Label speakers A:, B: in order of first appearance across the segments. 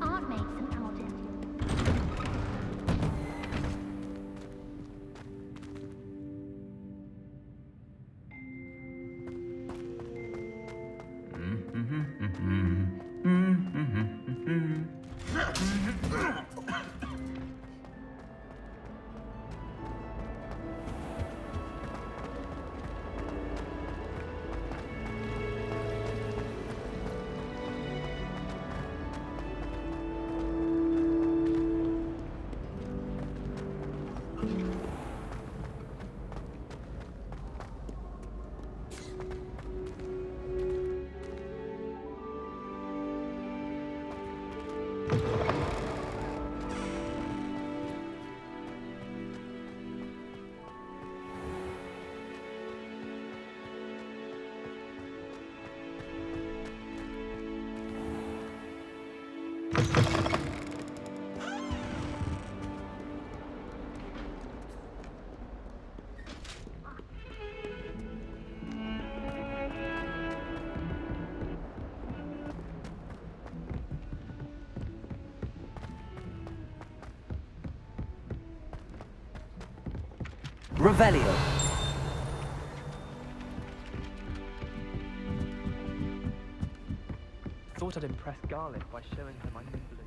A: Aunt made some Alden.
B: Revelio.
C: Thought I'd impress Garlic by showing her my nimblest.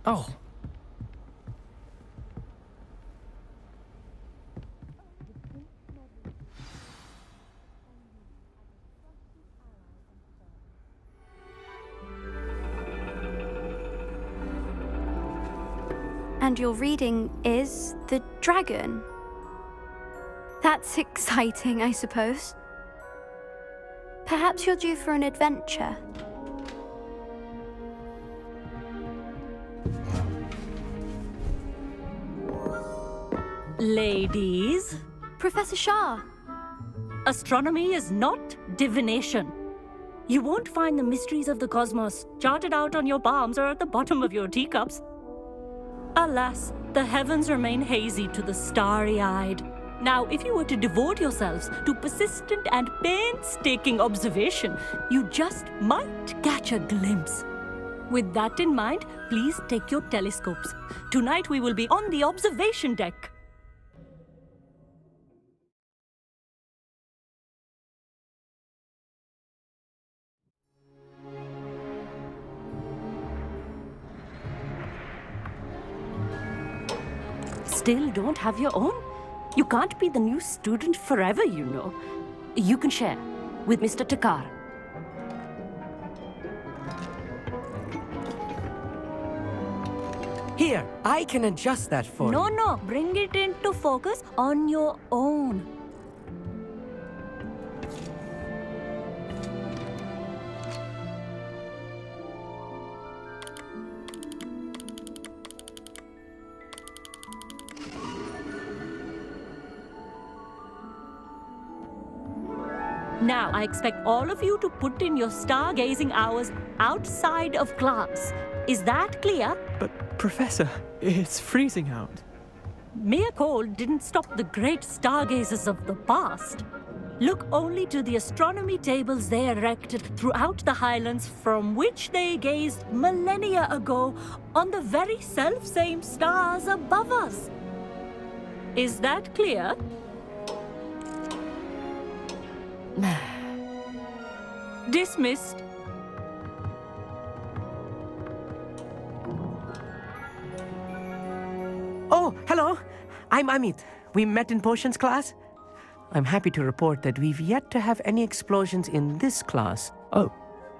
C: Oh.
D: And your reading is the dragon. That's exciting, I suppose. Perhaps you're due for an adventure.
E: Ladies,
D: Professor Shah.
E: astronomy is not divination. You won't find the mysteries of the cosmos charted out on your palms or at the bottom of your teacups. Alas, the heavens remain hazy to the starry-eyed. Now, if you were to devote yourselves to persistent and painstaking observation, you just might catch a glimpse. With that in mind, please take your telescopes. Tonight we will be on the observation deck. Still don't have your own? You can't be the new student forever, you know. You can share with Mr. Takar.
B: Here, I can adjust that for you.
E: No, bring it into focus on your own. Now, I expect all of you to put in your stargazing hours outside of class. Is that clear?
C: But, Professor, it's freezing out.
E: Mere cold didn't stop the great stargazers of the past. Look only to the astronomy tables they erected throughout the highlands from which they gazed millennia ago on the very self-same stars above us. Is that clear? Dismissed.
B: Oh, hello. I'm Amit. We met in potions class. I'm happy to report that we've yet to have any explosions in this class.
A: Oh,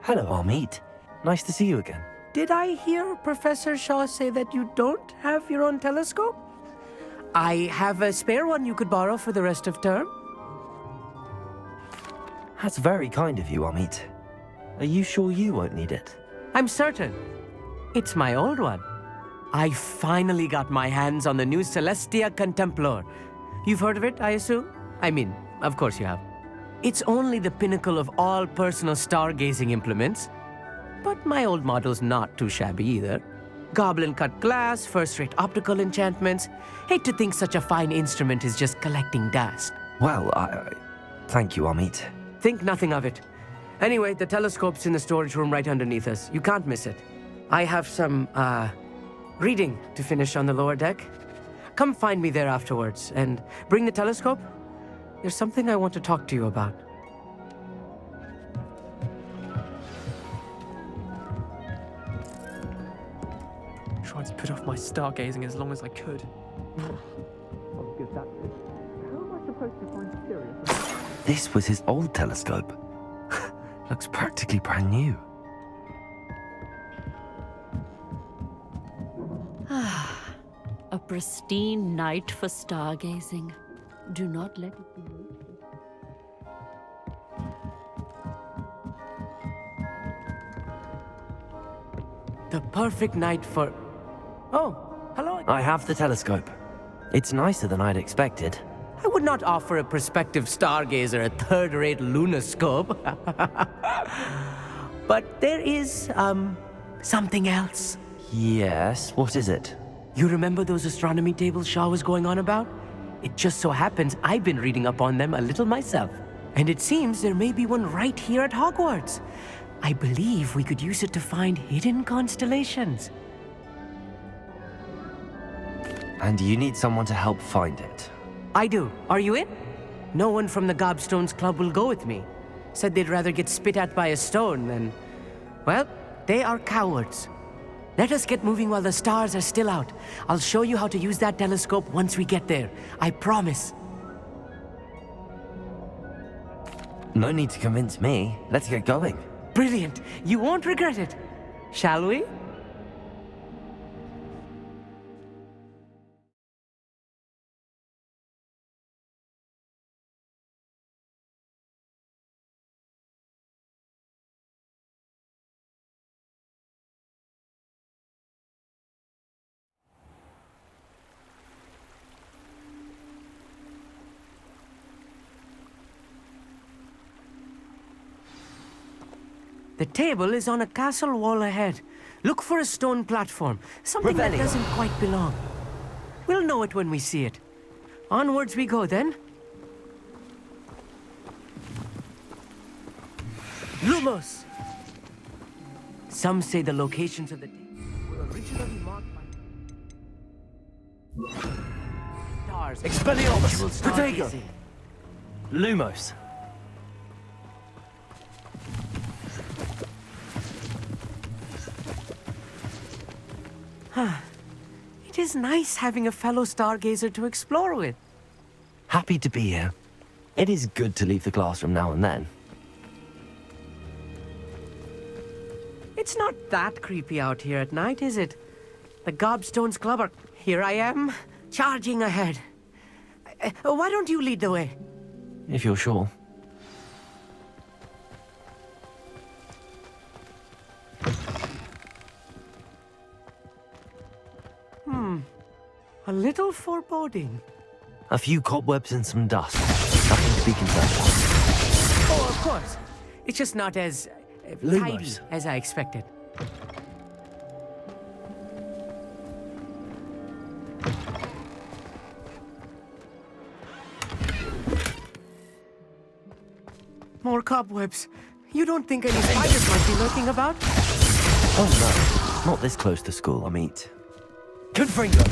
A: hello, Amit. Nice to see you again.
B: Did I hear Professor Shaw say that you don't have your own telescope? I have a spare one you could borrow for the rest of term.
A: That's very kind of you, Amit. Are you sure you won't need it?
B: I'm certain. It's my old one. I finally got my hands on the new Celestia Contemplar. You've heard of it, I assume? I mean, of course you have. It's only the pinnacle of all personal stargazing implements. But my old model's not too shabby either. Goblin-cut glass, first-rate optical enchantments. Hate to think such a fine instrument is just collecting dust.
A: Well, thank you, Amit.
B: Think nothing of it. Anyway, the telescope's in the storage room right underneath us. You can't miss it. I have some, reading to finish on the lower deck. Come find me there afterwards, and bring the telescope. There's something I want to talk to you about.
C: Tried to put off my stargazing as long as I could.
A: This was his old telescope. Looks practically brand new.
E: A pristine night for stargazing. Do not let it be wasted.
B: The perfect night for... Oh, hello.
A: I have the telescope. It's nicer than I'd expected.
B: I would not offer a prospective stargazer a third-rate lunoscope. But there is, something else.
A: Yes, what is it?
B: You remember those astronomy tables Shaw was going on about? It just so happens I've been reading up on them a little myself. And it seems there may be one right here at Hogwarts. I believe we could use it to find hidden constellations.
A: And you need someone to help find it.
B: I do. Are you in? No one from the Gobstones Club will go with me. Said they'd rather get spit at by a stone than... Well, they are cowards. Let us get moving while the stars are still out. I'll show you how to use that telescope once we get there. I promise.
A: No need to convince me. Let's get going.
B: Brilliant. You won't regret it. Shall we? The table is on a castle wall ahead. Look for a stone platform, something that doesn't quite belong. We'll know it when we see it. Onwards we go then. Lumos! Some say the locations of the table were originally marked by stars.
A: Expelliarmus! Protego!
B: Stargazing.
A: Lumos!
B: It is nice having a fellow stargazer to explore with.
A: Happy to be here. It is good to leave the classroom now and then.
B: It's not that creepy out here at night, is it? The Gobstones Club are... Here I am, charging ahead. Why don't you lead the way?
A: If you're sure.
B: A little foreboding.
A: A few cobwebs and some dust. Nothing to be concerned about.
B: Oh, of course. It's just not as tidy
A: Lumos.
B: as I expected. More cobwebs. You don't think any spiders might be lurking about?
A: Oh no, not this close to school, Amit. Confringo!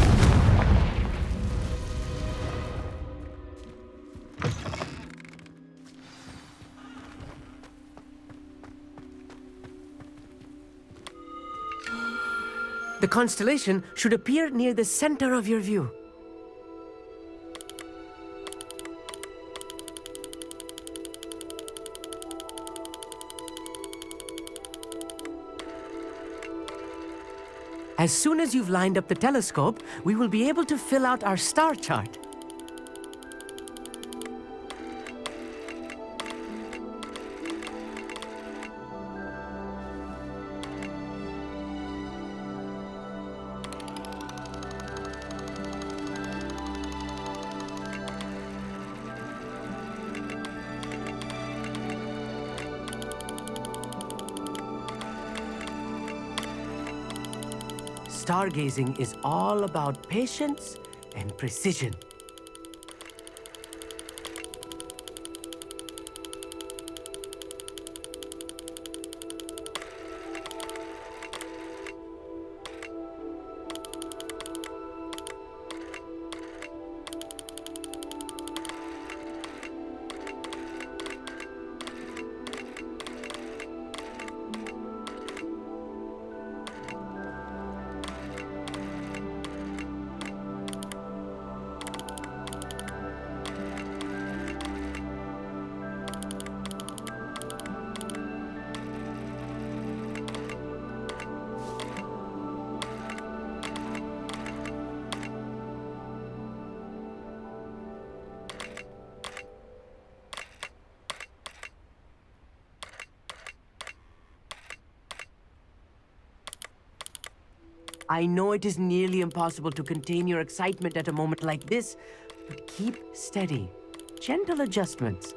B: The constellation should appear near the center of your view. As soon as you've lined up the telescope, we will be able to fill out our star chart. Stargazing is all about patience and precision. I know it is nearly impossible to contain your excitement at a moment like this, but keep steady. Gentle adjustments.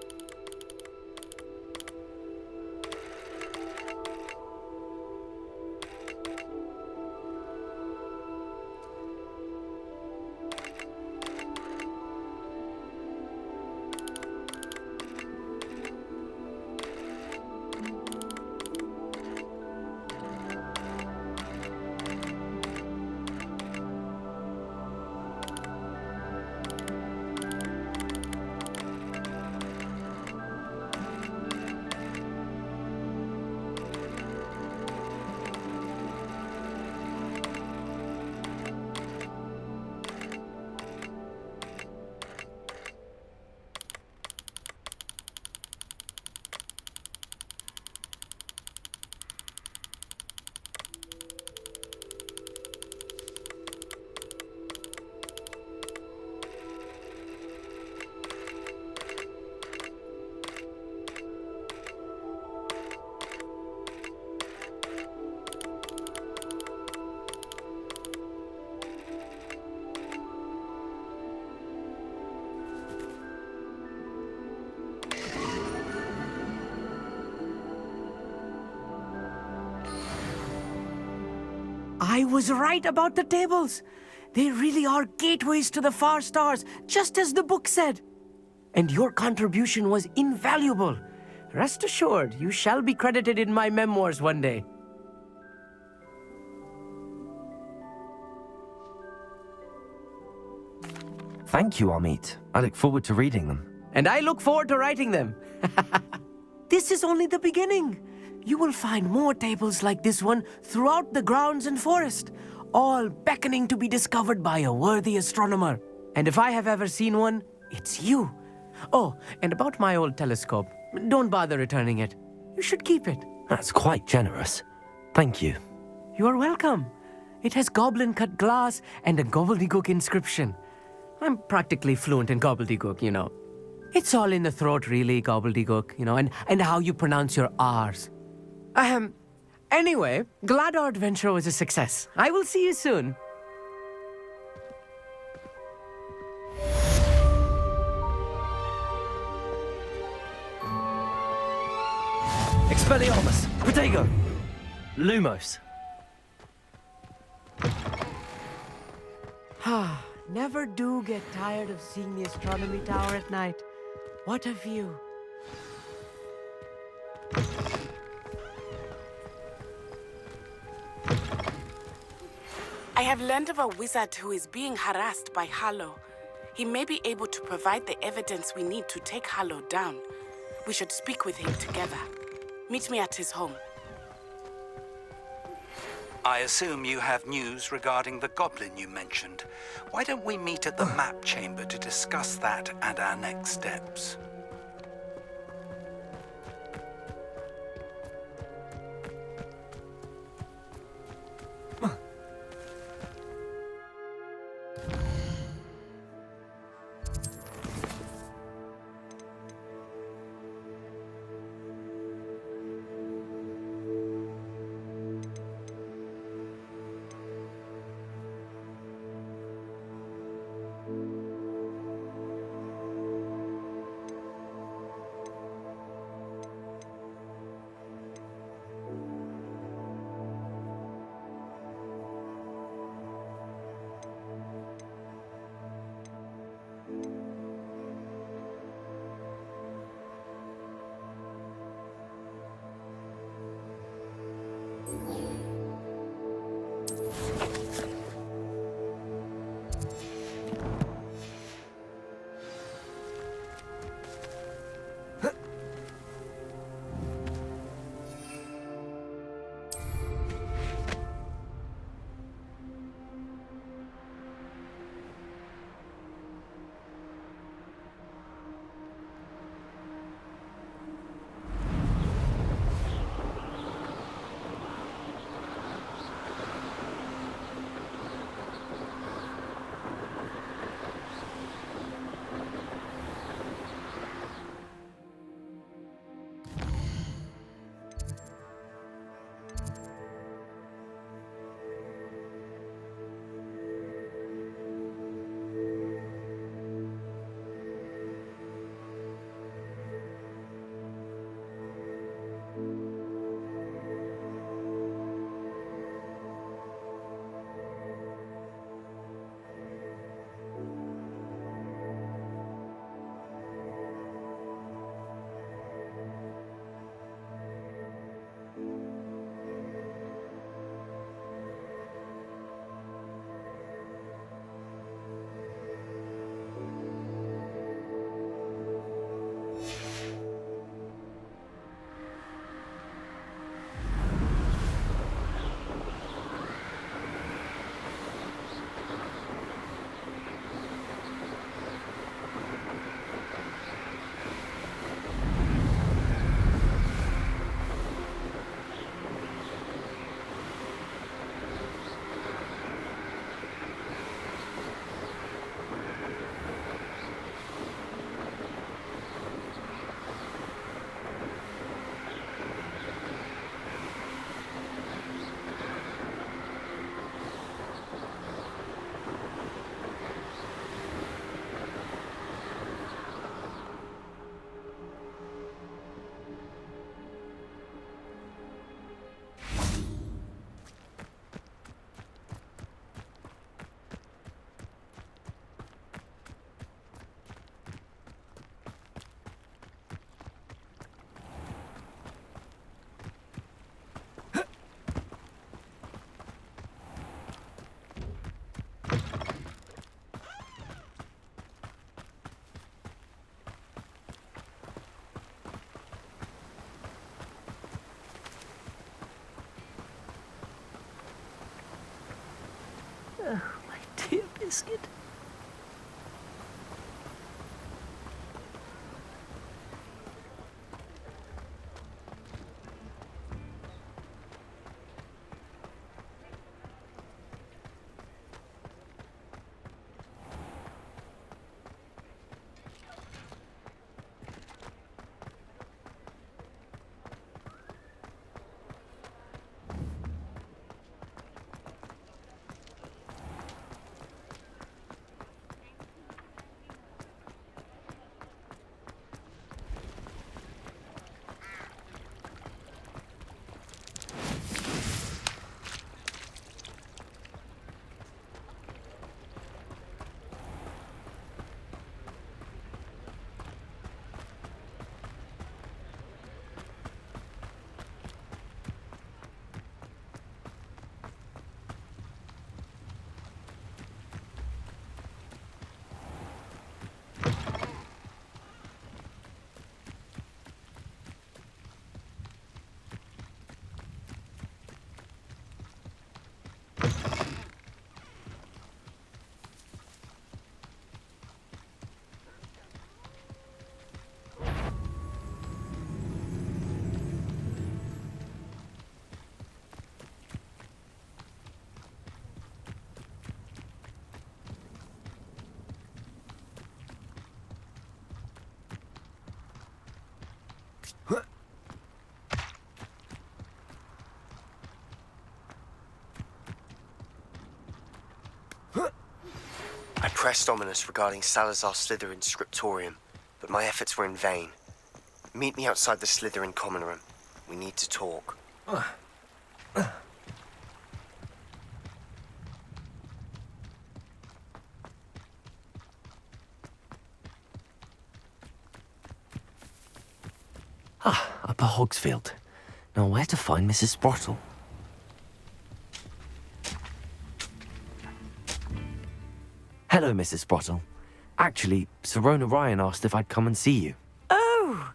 B: I was right about the tables. They really are gateways to the far stars, just as the book said. And your contribution was invaluable. Rest assured, you shall be credited in my memoirs one day.
A: Thank you, Amit. I look forward to reading them.
B: And I look forward to writing them. This is only the beginning. You will find more tables like this one throughout the grounds and forest, all beckoning to be discovered by a worthy astronomer. And if I have ever seen one, it's you. Oh, and about my old telescope, don't bother returning it. You should keep it.
A: That's quite generous. Thank you.
B: You are welcome. It has goblin-cut glass and a gobbledygook inscription. I'm practically fluent in gobbledygook, you know. It's all in the throat, really, gobbledygook, you know, and how you pronounce your R's. Anyway, glad our adventure was a success. I will see you soon.
A: Expelliarmus! Protego! Lumos!
B: Never do get tired of seeing the astronomy tower at night. What a view.
F: I have learned of a wizard who is being harassed by Harlow. He may be able to provide the evidence we need to take Harlow down. We should speak with him together. Meet me at his home.
G: I assume you have news regarding the goblin you mentioned. Why don't we meet at the map chamber to discuss that and our next steps?
B: Oh, my dear biscuit.
H: pressed Ominous regarding Salazar Slytherin's scriptorium, but my efforts were in vain. Meet me outside the Slytherin common room. We need to talk.
A: Upper Hogsfield. Now, where to find Mrs. Sprottle? Hello, Mrs. Sprottle. Actually, Sirona Ryan asked if I'd come and see you.
E: Oh,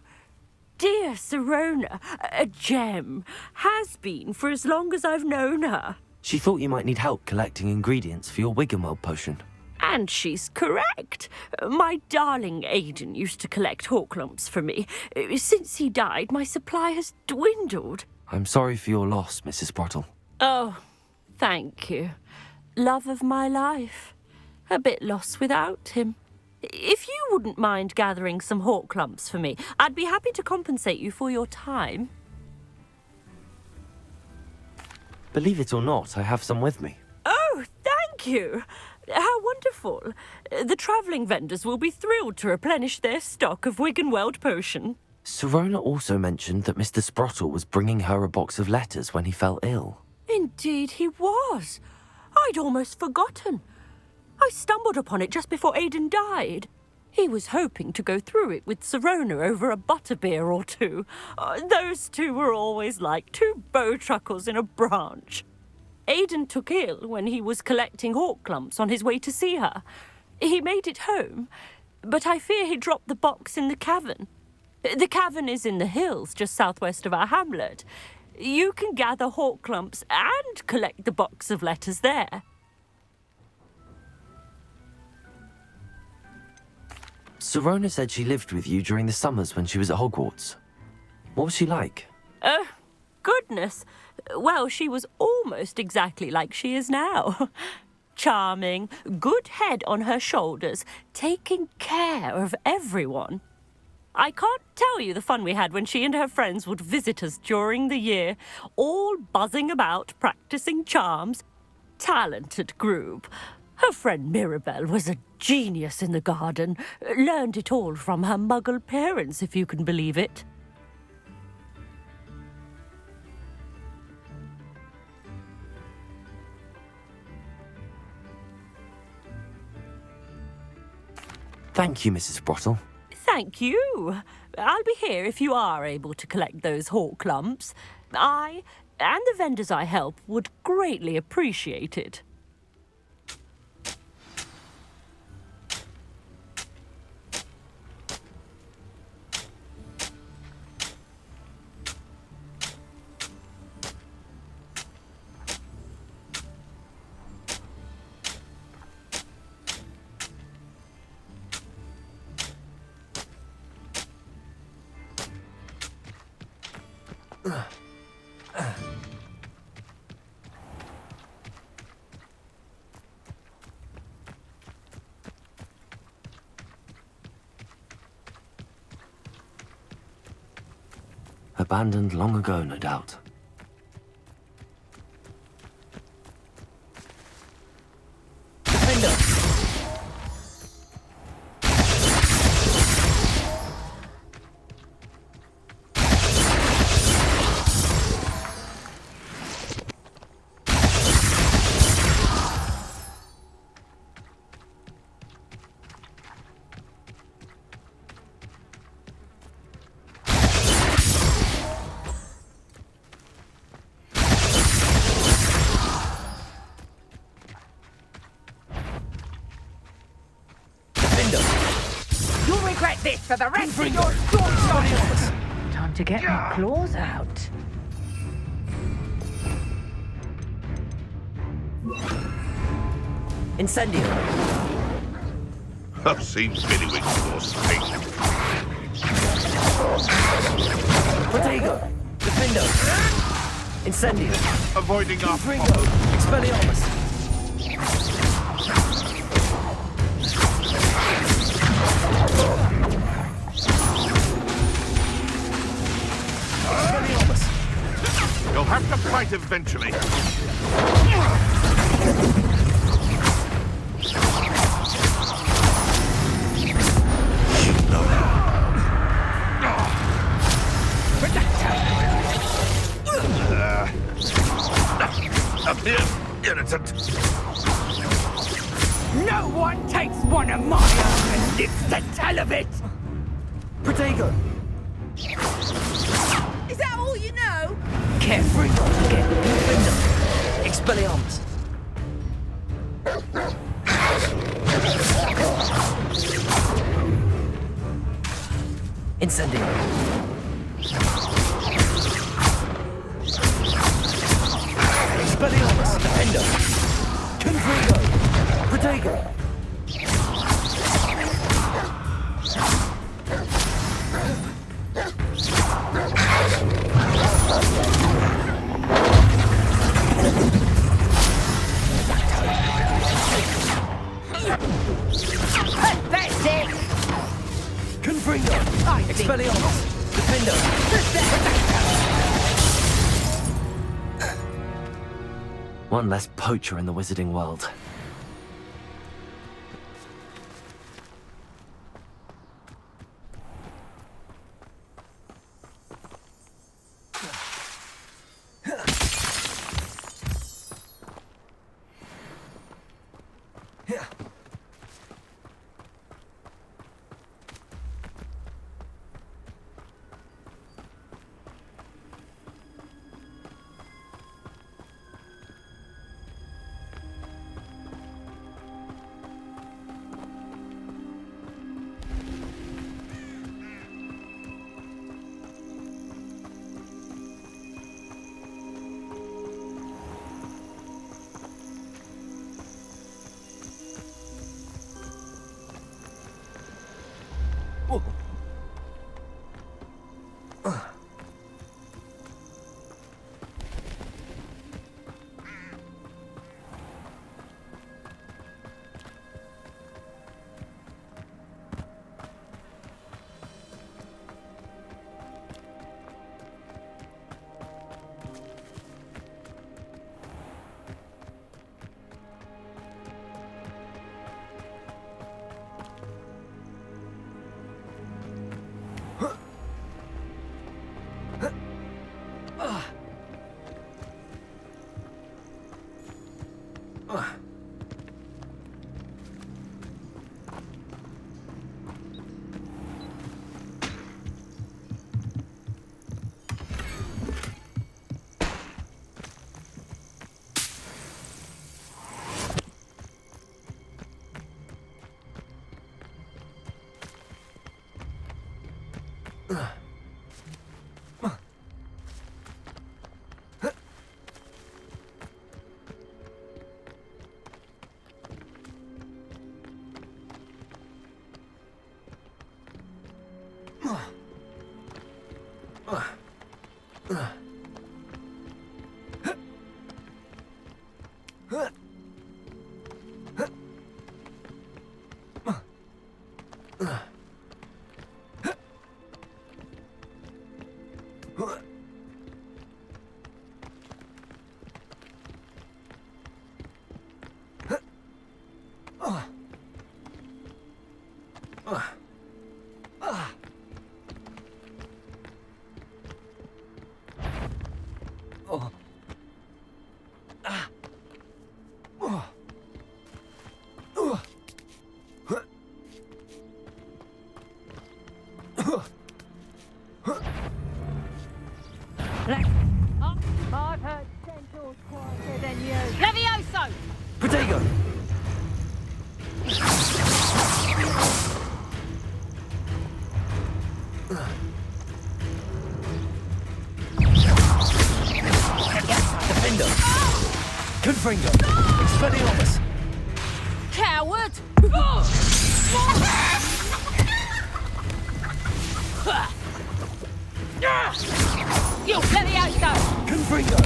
E: dear Sirona, a gem. Has been for as long as I've known her.
A: She thought you might need help collecting ingredients for your Wiggenweld potion.
E: And she's correct. My darling Aidan used to collect Horklumps for me. Since he died, my supply has dwindled.
A: I'm sorry for your loss, Mrs. Sprottle.
E: Oh, thank you. Love of my life. A bit lost without him. If you wouldn't mind gathering some Horklumps for me, I'd be happy to compensate you for your time.
A: Believe it or not, I have some with me.
E: Oh, thank you. How wonderful. The travelling vendors will be thrilled to replenish their stock of Wiggenweld potion.
A: Sirona also mentioned that Mr. Sprottle was bringing her a box of letters when he fell ill.
E: Indeed he was. I'd almost forgotten. I stumbled upon it just before Aidan died. He was hoping to go through it with Sirona over a butterbeer or two. Those two were always like two bowtruckles in a branch. Aidan took ill when he was collecting Horklumps on his way to see her. He made it home, but I fear he dropped the box in the cavern. The cavern is in the hills just southwest of our hamlet. You can gather Horklumps and collect the box of letters there.
A: Sirona said she lived with you during the summers when she was at Hogwarts. What was she like?
E: Oh, goodness. Well, she was almost exactly like she is now. Charming, good head on her shoulders, taking care of everyone. I can't tell you the fun we had when she and her friends would visit us during the year, all buzzing about, practicing charms. Talented group. Her friend Mirabelle was a genius in the garden. Learned it all from her muggle parents, if you can believe it.
A: Thank you, Mrs. Sprottle.
E: Thank you. I'll be here if you are able to collect those Horklumps. I and the vendors I help would greatly appreciate it.
A: Abandoned long ago, no doubt.
I: You'll regret this for the rest of your short life. Time to get my claws out.
B: Incendio.
J: I've seen Spinnywig or Spink.
B: Protego. Defendo. Incendio.
J: Avoiding our
B: Ringo. Expelliarmus.
J: You'll have to fight eventually.
A: Innocent.
I: No one takes one of my own and lives to tell of it!
A: Protego!
I: Is that all you know? Carefree not to get beaten.
A: Expelliarmus! Incendio! Expelliarmus! Defender! Confringo! Protego!
I: Pathetic!
A: Confringo! Expelliarmus! Defender! One less poacher in the wizarding world.
I: I've heard centaurs quieter than you. Levioso!
A: Protego! Defender! Confringo! Expelliarmus!
I: Coward! You Levioso!
A: Confringo!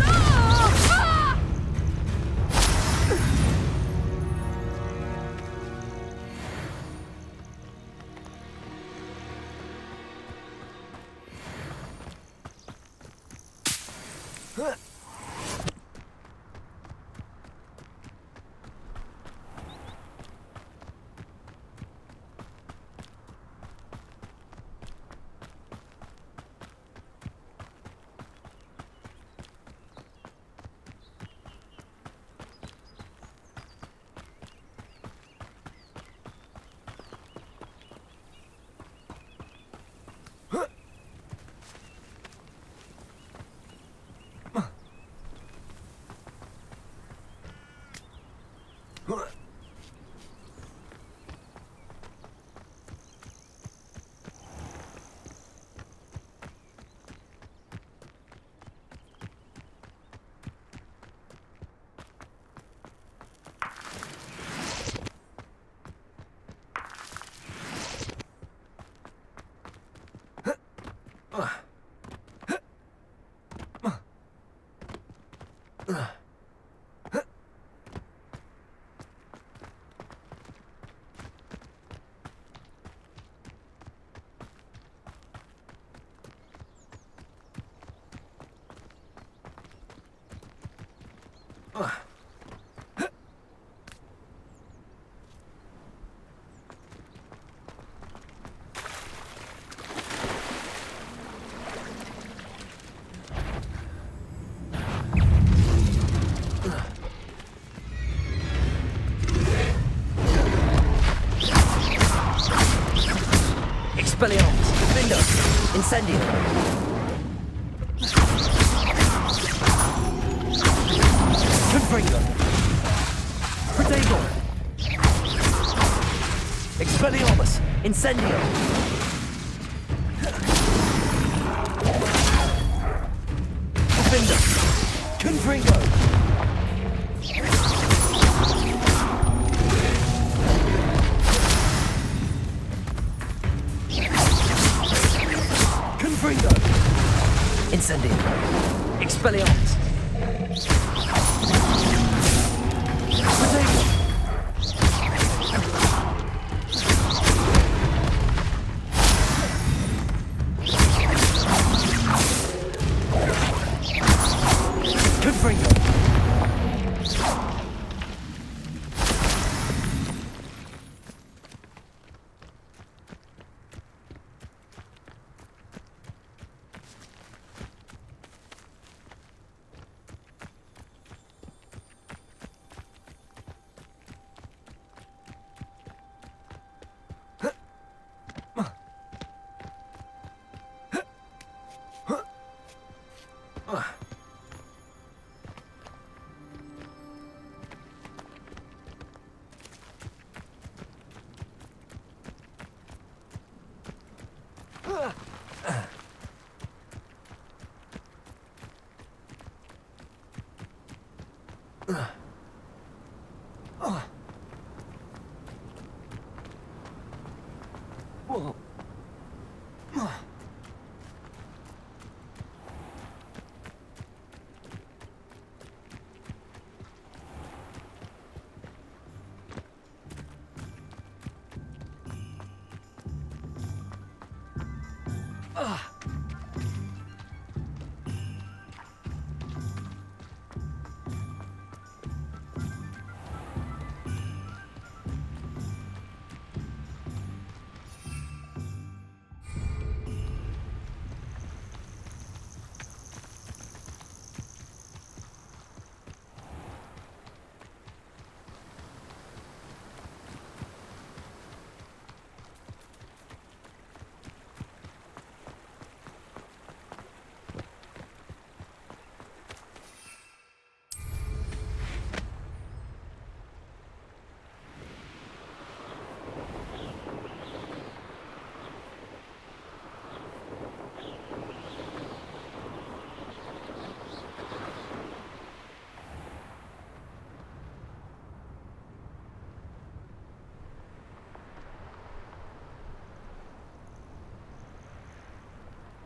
K: Incendio. Confringo. Protego. Expelliarmus. Incendio. Defender. Confringo. Confringo. Incendio. Expelliarmus. Protego. Confringo.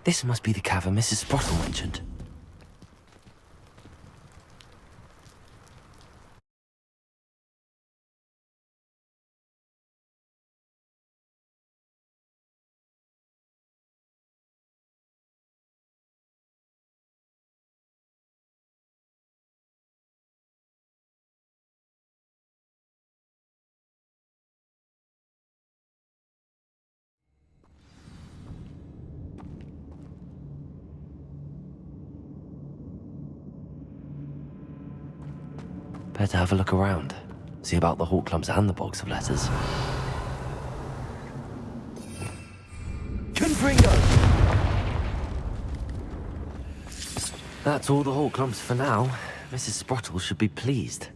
A: This must be the cavern Mrs. Sprottle mentioned. Better have a look around. See about the Hawklumps and the box of letters.
K: Confringo.
A: That's all the Hawklumps for now. Mrs. Sprottle should be pleased.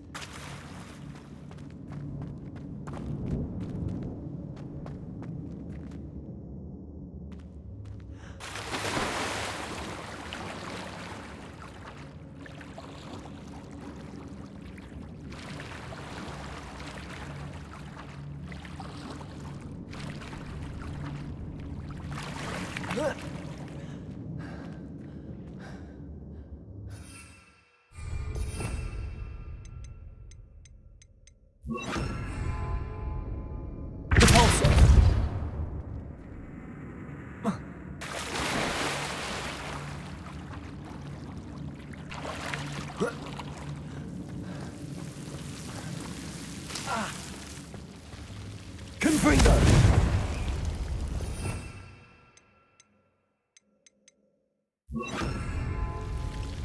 K: Confringo.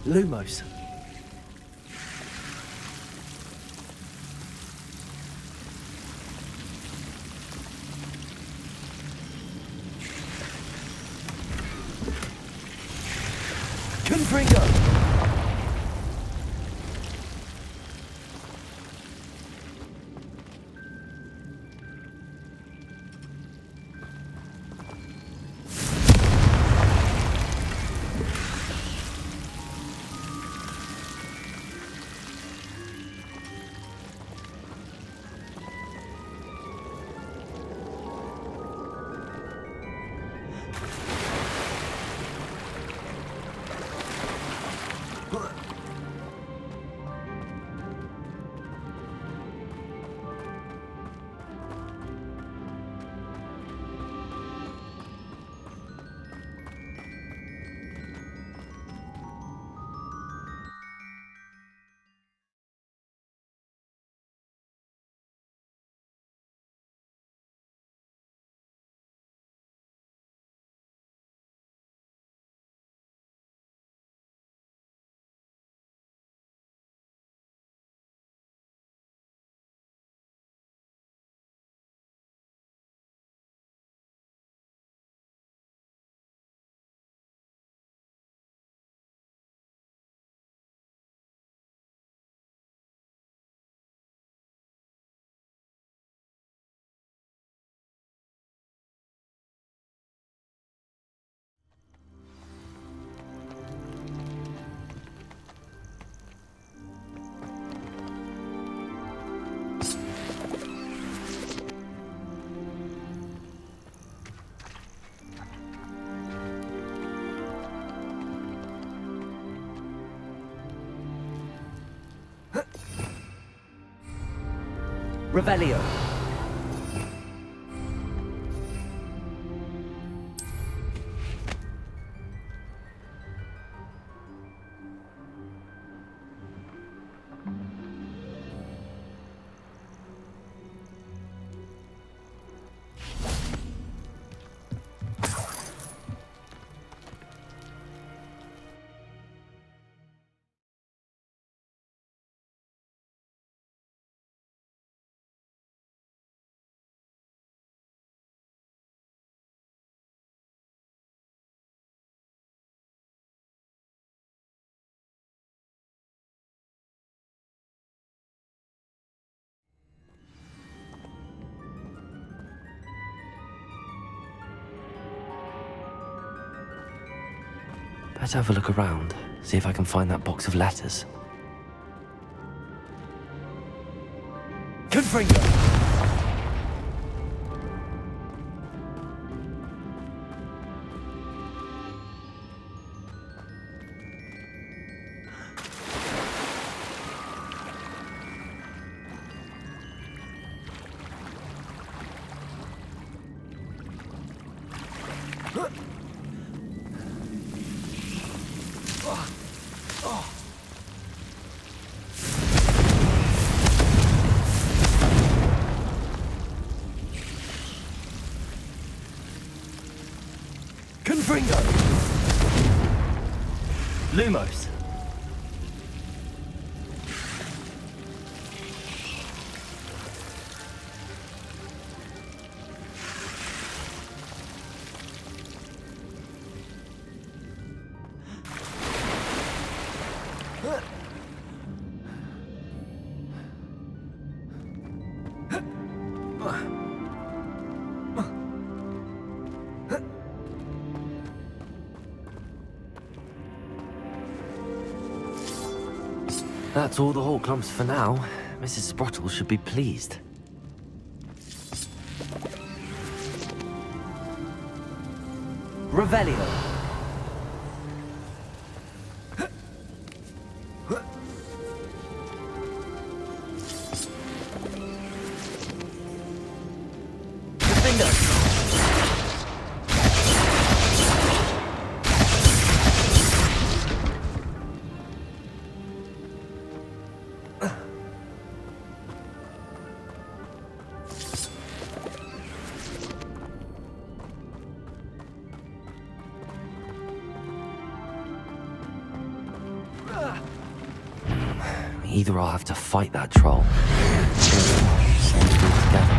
K: Lumos. Confringo! Revelio.
A: Better have a look around, see if I can find that box of letters.
K: Confringo! Confringo! Lumos.
A: That's all the whole clumps for now. Mrs. Sprottle should be pleased.
K: Revelio.
A: Either I'll have to fight that troll, or send them together.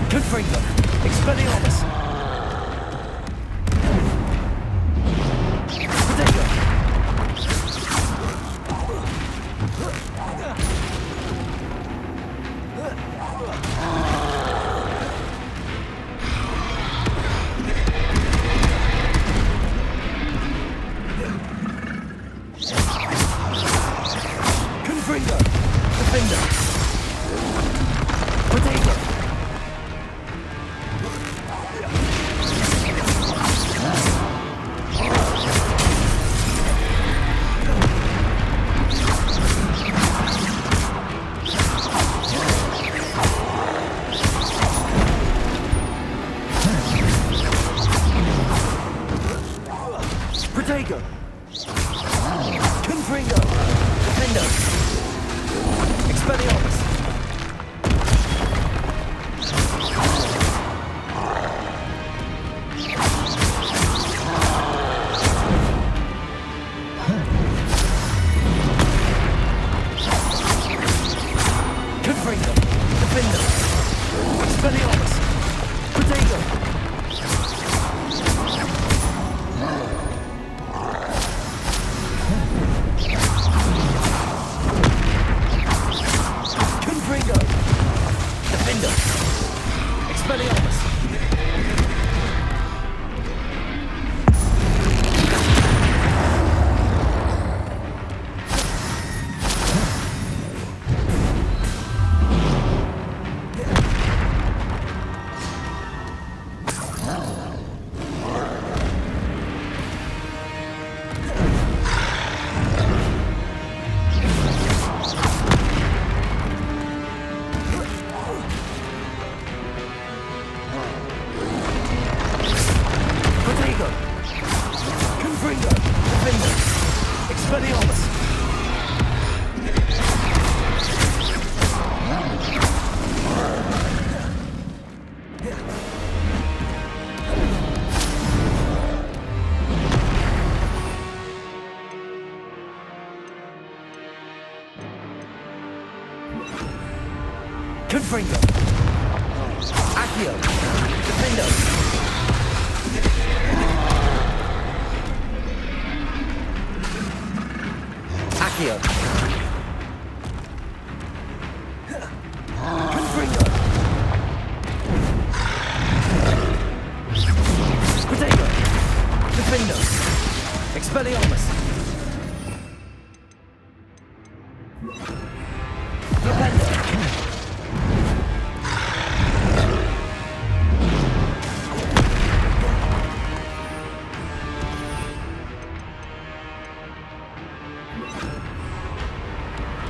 K: Confringo! Expelliarmus! Confringo. Accio. Defendo. Accio. Confringo. Protego. Defendo. Expelliarmus. Propendo.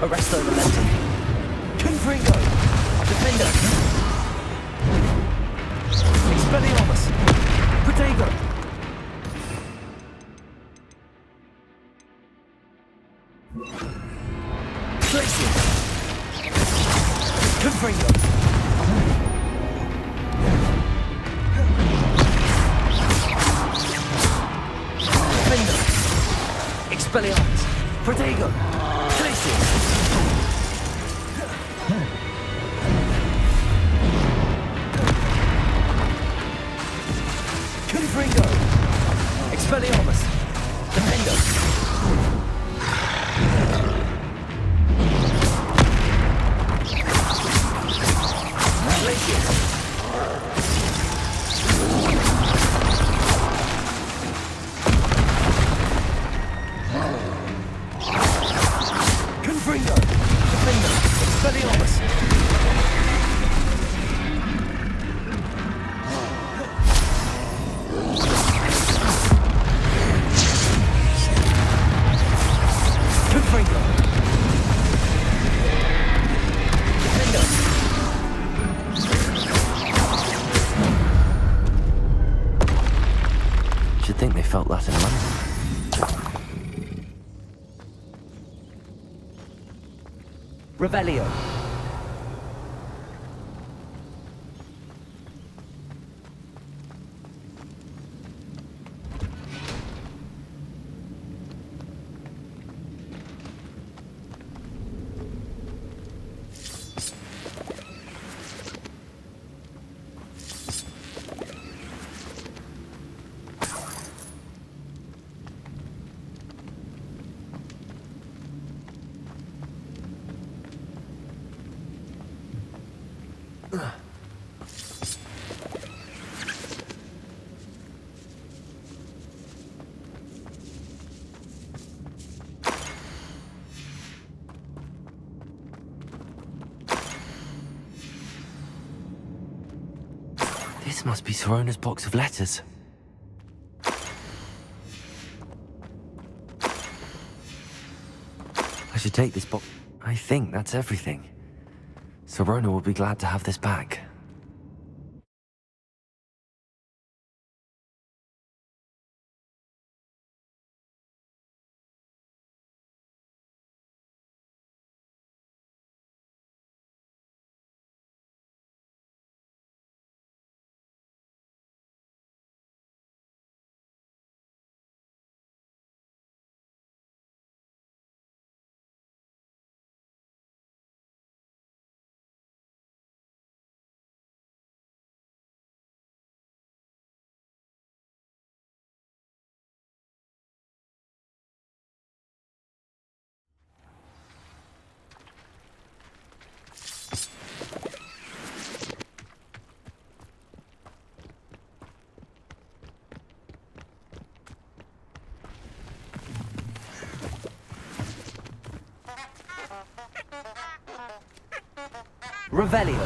K: Arresto Momentum. Confringo. Defender. Expelliarmus. Protego. Glacier. Confringo. Defender. Expelliarmus. Protego. Glacier. Confringo. Expelliarmus. Defender. Glacier. Confringo. Defender. Expelliarmus. Confringo. Defender.
A: Should think they felt that in London.
K: Revelio.
A: This must be Sorona's box of letters. I should take this box. I think that's everything. Sorona will be glad to have this back. Revelio.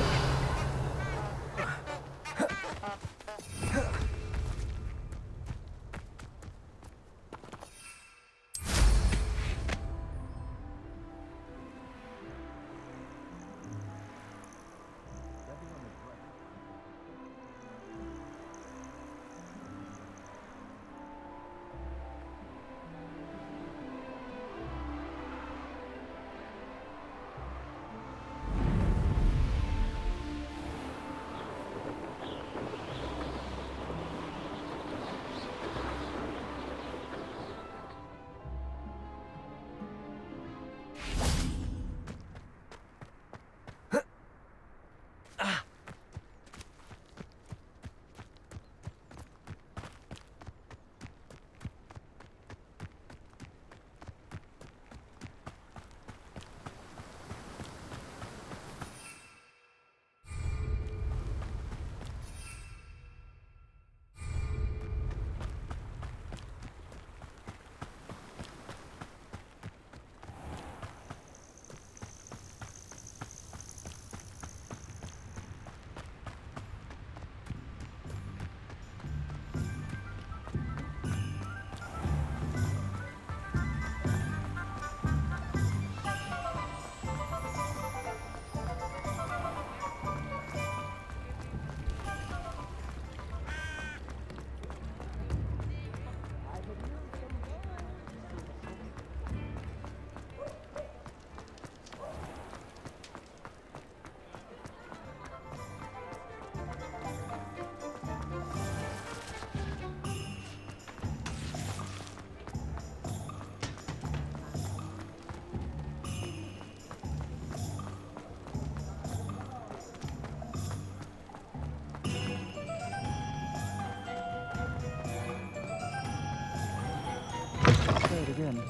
L: again.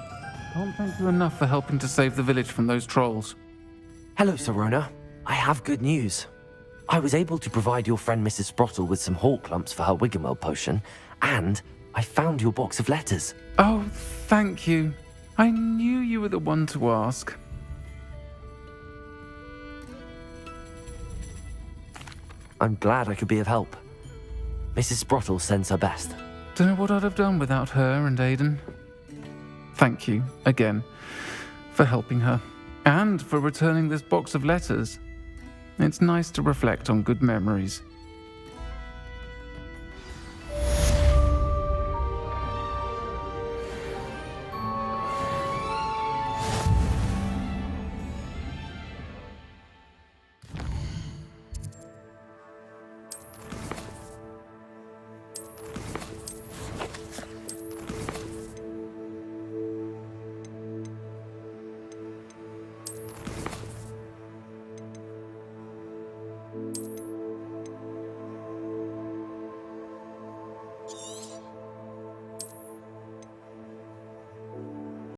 L: Can't thank you enough for helping to save the village from those trolls.
A: Hello, Sirona. I have good news. I was able to provide your friend Mrs. Sprottle with some hawk lumps for her Wiggenwell potion, and I found your box of letters.
L: Oh, thank you. I knew you were the one to ask.
A: I'm glad I could be of help. Mrs. Sprottle sends her best.
L: Don't know what I'd have done without her and Aidan. Thank you, again, for helping her, and for returning this box of letters. It's nice to reflect on good memories.